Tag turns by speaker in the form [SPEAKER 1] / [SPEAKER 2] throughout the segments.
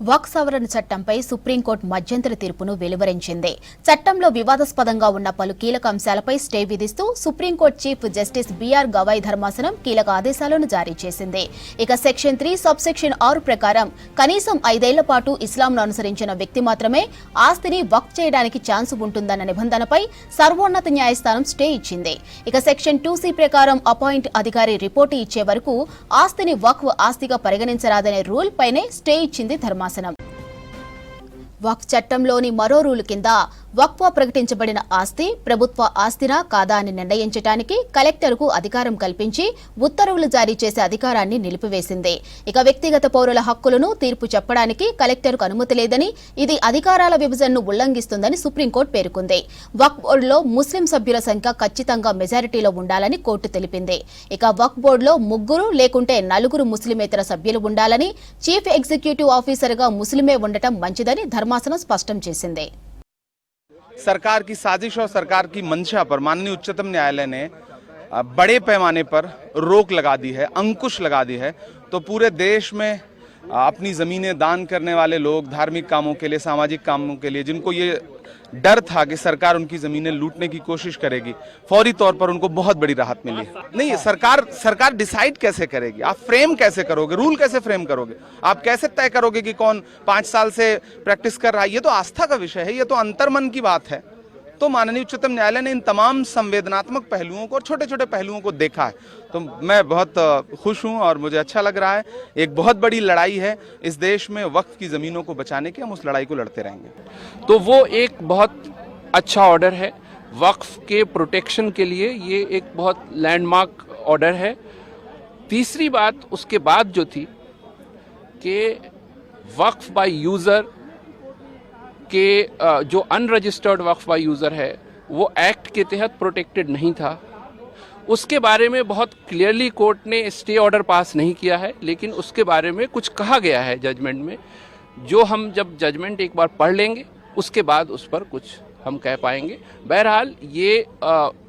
[SPEAKER 1] వక్ఫ్ సవరణ చట్టంపై సుప్రీంకోర్టు మధ్యంతర తీర్పును వెలువరించింది. చట్టంలో వివాదాస్పదంగా ఉన్న పలు కీలక అంశాలపై స్టే విధిస్తూ supreme court chief justice BR Gavai ధర్మాసనం కీలక ఆదేశాలను జారీ చేసింది. ఇక సెక్షన్ 3 సబ్సెక్షన్ 6 ప్రకారం కనీసం 5 ఏళ్ల పాటు ఇస్లాంను అనుసరించిన వ్యక్తి మాత్రమే ఆస్తిని వక్ఫ్ చేయడానికి ఛాన్స్ ఉంటుందన్న నిబంధనపై సర్వోన్నత న్యాయస్థానం స్టే ఇచ్చింది. ఇక సెక్షన్ 2C ప్రకారం అపాయింట్ అధికారి రిపోర్టు ఇచ్చే వరకు ఆస్తిని వక్ఫ్ ఆస్తిగా పరిగణించరాదనే రూల్ పైనే స్టే ఇచ్చింది ధర్మాసనం. వక్ఫ్ చట్టంలోని మరో రూలు కింద వక్ఫ్ ప్రకటించబడిన ఆస్తి ప్రభుత్వ ఆస్తినా కాదా అని నిర్ణయించడానికి కలెక్టర్కు అధికారం కల్పించి ఉత్తర్వులు జారీ చేసే అధికారాన్ని నిలిపివేసింది. ఇక వ్యక్తిగత పౌరుల హక్కులను తీర్పు చెప్పడానికి కలెక్టర్కు అనుమతి లేదని, ఇది అధికారాల విభజనను ఉల్లంఘిస్తుందని సుప్రీంకోర్టు పేర్కొంది. వక్ఫ్ బోర్డులో ముస్లిం సభ్యుల సంఖ్య ఖచ్చితంగా మెజారిటీలో ఉండాలని కోర్టు తెలిపింది. ఇక వక్ఫ్ బోర్డులో 3 లేకుంటే 4 ముస్లిమేతర సభ్యులు ఉండాలని, చీఫ్ ఎగ్జిక్యూటివ్ ఆఫీసర్గా ముస్లిమే ఉండటం మంచిదని ధర్మాసనం స్పష్టం చేసింది.
[SPEAKER 2] सरकार की साजिश और सरकार की मंशा पर माननीय उच्चतम न्यायालय ने बड़े पैमाने पर रोक लगा दी है, अंकुश लगा दी है। तो पूरे देश में अपनी ज़मीनें दान करने वाले लोग धार्मिक कामों के लिए, सामाजिक कामों के लिए, जिनको ये डर था कि सरकार उनकी ज़मीनें लूटने की कोशिश करेगी, फौरी तौर पर उनको बहुत बड़ी राहत मिली है। नहीं, सरकार डिसाइड कैसे करेगी? आप फ्रेम कैसे करोगे? रूल कैसे फ्रेम करोगे? आप कैसे तय करोगे कि कौन 5 साल से प्रैक्टिस कर रहा है? ये तो आस्था का विषय है, ये तो अंतर्मन की बात है। तो माननीय उच्चतम न्यायालय ने इन तमाम संवेदनात्मक पहलुओं को और छोटे छोटे पहलुओं को देखा है। तो मैं बहुत खुश हूं और मुझे अच्छा लग रहा है। एक बहुत बड़ी लड़ाई है इस देश में वक्फ की ज़मीनों को बचाने की, हम उस लड़ाई को लड़ते रहेंगे।
[SPEAKER 3] तो वो एक बहुत अच्छा ऑर्डर है वक्फ के प्रोटेक्शन के लिए, ये एक बहुत लैंडमार्क ऑर्डर है। तीसरी बात उसके बाद जो थी कि वक्फ बाय यूज़र के जो अनरजिस्टर्ड वक्फ बाय यूज़र है वो एक्ट के तहत प्रोटेक्टेड नहीं था। उसके बारे में बहुत क्लियरली कोर्ट ने स्टे ऑर्डर पास नहीं किया है, लेकिन उसके बारे में कुछ कहा गया है जजमेंट में, जो हम जब जजमेंट एक बार पढ़ लेंगे उसके बाद उस पर कुछ हम कह पाएंगे। बहरहाल ये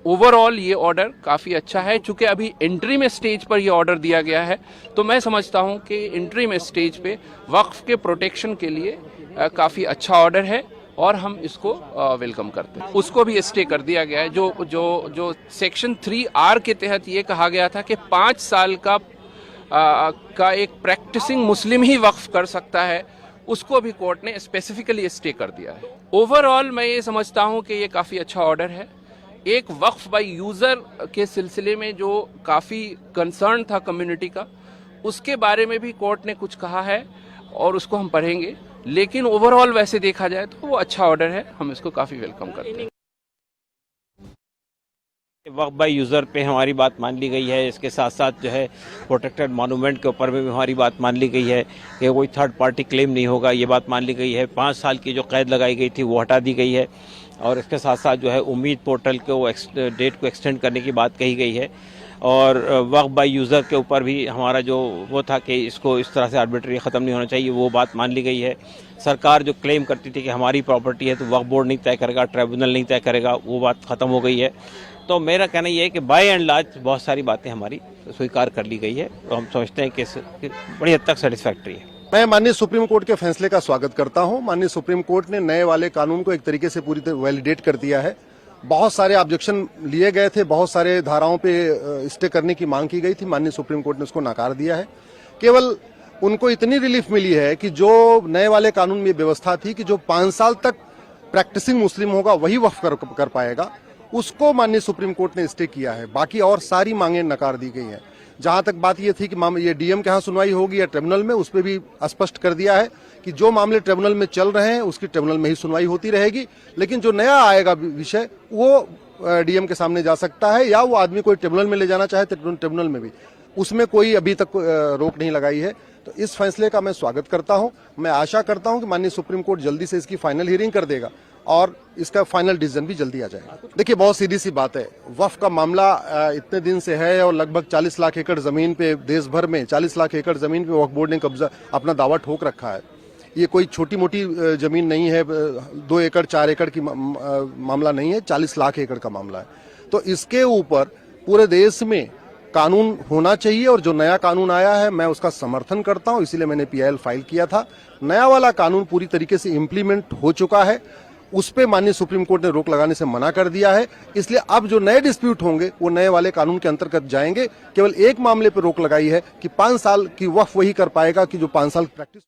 [SPEAKER 3] ओवरऑल ये ऑर्डर काफ़ी अच्छा है। चूँकि अभी एंट्री में स्टेज पर ये ऑर्डर दिया गया है, तो मैं समझता हूँ कि एंट्री में स्टेज पे वक्फ के प्रोटेक्शन के लिए काफ़ी अच्छा ऑर्डर है और हम इसको वेलकम करते हैं। उसको भी स्टे कर दिया गया है। जो सेक्शन 3R के तहत ये कहा गया था कि 5 साल का एक प्रैक्टिसिंग मुस्लिम ही वक्फ कर सकता है, उसको भी कोर्ट ने स्पेसिफिकली स्टे कर दिया है। ओवरऑल मैं ये समझता हूँ कि ये काफ़ी अच्छा ऑर्डर है। एक वक्फ बाय यूज़र के सिलसिले में जो काफ़ी कंसर्न था कम्युनिटी का, उसके बारे में भी कोर्ट ने कुछ कहा है और उसको हम पढ़ेंगे। लेकिन ओवरऑल वैसे देखा जाए तो वो अच्छा ऑर्डर है, हम इसको काफ़ी वेलकम करते हैं।
[SPEAKER 4] वक्फ बाय यूज़र पे हमारी बात मान ली गई है। इसके साथ साथ जो है प्रोटेक्टेड मॉन्यूमेंट के ऊपर भी हमारी बात मान ली गई है कि कोई थर्ड पार्टी क्लेम नहीं होगा, ये बात मान ली गई है। 5 साल की जो कैद लगाई गई थी वो हटा दी गई है और इसके साथ साथ जो है उम्मीद पोर्टल को डेट को एक्सटेंड करने की बात कही गई है। और वक्फ बाय यूज़र के ऊपर भी हमारा जो वो था कि इसको इस तरह से आर्बिट्री ख़त्म नहीं होना चाहिए, वो बात मान ली गई है। सरकार जो क्लेम करती थी कि हमारी प्रॉपर्टी है तो वक्फ बोर्ड नहीं तय करेगा, ट्रिब्यूनल नहीं तय करेगा, वो बात ख़त्म हो गई है। तो मेरा कहना ये है कि बाय एंड लार्ज बहुत सारी बातें हमारी स्वीकार कर ली गई है और हम समझते हैं कि बड़ी हद तक सेटिस्फैक्ट्री है।
[SPEAKER 5] मैं माननीय सुप्रीम कोर्ट के फैसले का स्वागत करता हूं। माननीय सुप्रीम कोर्ट ने नए वाले कानून को एक तरीके से पूरी तरह वैलिडेट कर दिया है। बहुत सारे ऑब्जेक्शन लिए गए थे, बहुत सारे धाराओं पे स्टे करने की मांग की गई थी, माननीय सुप्रीम कोर्ट ने उसको नकार दिया है। केवल उनको इतनी रिलीफ मिली है कि जो नए वाले कानून में व्यवस्था थी कि जो 5 साल तक प्रैक्टिसिंग मुस्लिम होगा वही वक्फ कर पाएगा, उसको माननीय सुप्रीम कोर्ट ने स्टे किया है। बाकी और सारी मांगें नकार दी गई हैं। जहां तक बात ये थी कि ये डीएम के यहाँ सुनवाई होगी या ट्रिब्यूनल में, उस पर भी स्पष्ट कर दिया है कि जो मामले ट्रिब्यूनल में चल रहे हैं उसकी ट्रिब्यूनल में ही सुनवाई होती रहेगी। लेकिन जो नया आएगा विषय वो डीएम के सामने जा सकता है, या वो आदमी कोई ट्रिब्यूनल में ले जाना चाहे तो ट्रिब्यूनल में भी, उसमें कोई अभी तक रोक नहीं लगाई है। तो इस फैसले का मैं स्वागत करता हूं। मैं आशा करता हूं कि माननीय सुप्रीम कोर्ट जल्दी से इसकी फाइनल हियरिंग कर देगा और इसका फाइनल डिसीजन भी जल्दी आ जाएगा। देखिए, बहुत सीधी सी बात है, वक्फ का मामला इतने दिन से है और लगभग 40 लाख एकड़ जमीन पे, देश भर में 40 लाख एकड़ जमीन पे वक्फ बोर्ड ने कब्जा अपना दावा ठोक रखा है। ये कोई छोटी मोटी जमीन नहीं है, 2 एकड़ 4 एकड़ की मामला नहीं है, 40 लाख एकड़ का मामला है। तो इसके ऊपर पूरे देश में कानून होना चाहिए और जो नया कानून आया है मैं उसका समर्थन करता हूं, इसीलिए मैंने PIL फाइल किया था। नया वाला कानून पूरी तरीके से इम्प्लीमेंट हो चुका है, उस पे माननीय सुप्रीम कोर्ट ने रोक लगाने से मना कर दिया है। इसलिए अब जो नए डिस्प्यूट होंगे वो नए वाले कानून के अंतर्गत जाएंगे। केवल एक मामले पर रोक लगाई है कि 5 साल की वक्फ वही कर पाएगा कि जो 5 साल प्रैक्टिस